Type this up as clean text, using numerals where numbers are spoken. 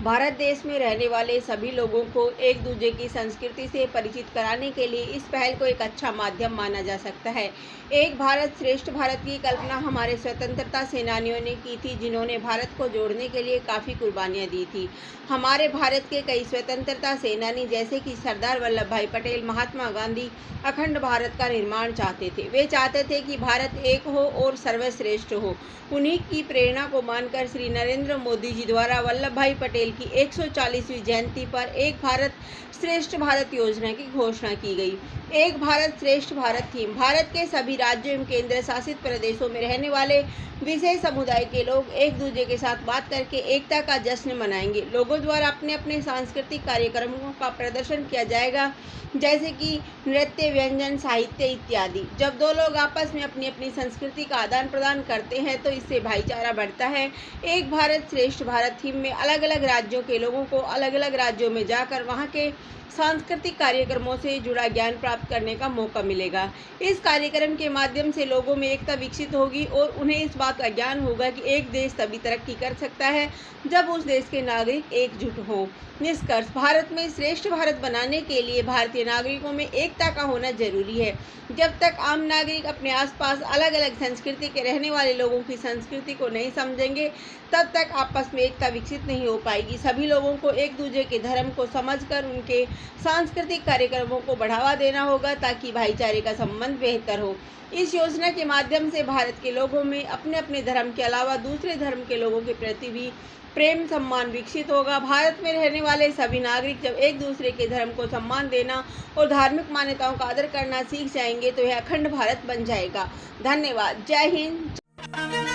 भारत देश में रहने वाले सभी लोगों को एक दूसरे की संस्कृति से परिचित कराने के लिए इस पहल को एक अच्छा माध्यम माना जा सकता है। एक भारत श्रेष्ठ भारत की कल्पना हमारे स्वतंत्रता सेनानियों ने की थी, जिन्होंने भारत को जोड़ने के लिए काफ़ी कुर्बानियाँ दी थी। हमारे भारत के कई स्वतंत्रता सेनानी जैसे कि सरदार वल्लभ भाई पटेल, महात्मा गांधी अखंड भारत का निर्माण चाहते थे। वे चाहते थे कि भारत एक हो और सर्वश्रेष्ठ हो। उन्हीं की प्रेरणा को मानकर श्री नरेंद्र मोदी जी द्वारा वल्लभ भाई पटेल की 140वीं जयंती पर एक भारत श्रेष्ठ भारत योजना की घोषणा की गई। एक भारत श्रेष्ठ भारत थीम भारत के सभी राज्यों एवं केंद्र शासित प्रदेशों में रहने वाले विशेष समुदाय के लोग एक दूसरे के साथ बात करके एकता का जश्न मनाएंगे। लोगों द्वारा अपने अपने सांस्कृतिक कार्यक्रमों का प्रदर्शन किया जाएगा, जैसे कि नृत्य, व्यंजन, साहित्य इत्यादि। जब दो लोग आपस में अपनी अपनी संस्कृति का आदान प्रदान करते हैं तो इससे भाईचारा बढ़ता है। एक भारत श्रेष्ठ भारत थीम में अलग अलग राज्यों के लोगों को अलग अलग राज्यों में जाकर वहाँ के सांस्कृतिक कार्यक्रमों से जुड़ा ज्ञान प्राप्त करने का मौका मिलेगा। इस कार्यक्रम के माध्यम से लोगों में एकता विकसित होगी और उन्हें इस बात का ज्ञान होगा कि एक देश तभी तरक्की कर सकता है जब उस देश के नागरिक एकजुट हों। निष्कर्ष, भारत में श्रेष्ठ भारत बनाने के लिए भारतीय नागरिकों में एकता का होना जरूरी है। जब तक आम नागरिक अपने आसपास अलग अलग संस्कृति के रहने वाले लोगों की संस्कृति को नहीं समझेंगे, तब तक आपस में एकता विकसित नहीं हो पाएगी। सभी लोगों को एक दूसरे के धर्म को समझकर उनके सांस्कृतिक कार्यक्रमों को बढ़ावा देना होगा ताकि भाईचारे का संबंध बेहतर हो। इस योजना के माध्यम से भारत के लोगों में अपने अपने धर्म के अलावा दूसरे धर्म के लोगों के प्रति भी प्रेम सम्मान विकसित होगा। भारत में रहने वाले सभी नागरिक जब एक दूसरे के धर्म को सम्मान देना और धार्मिक मान्यताओं का आदर करना सीख जाएंगे तो यह अखंड भारत बन जाएगा। धन्यवाद। जय हिंद।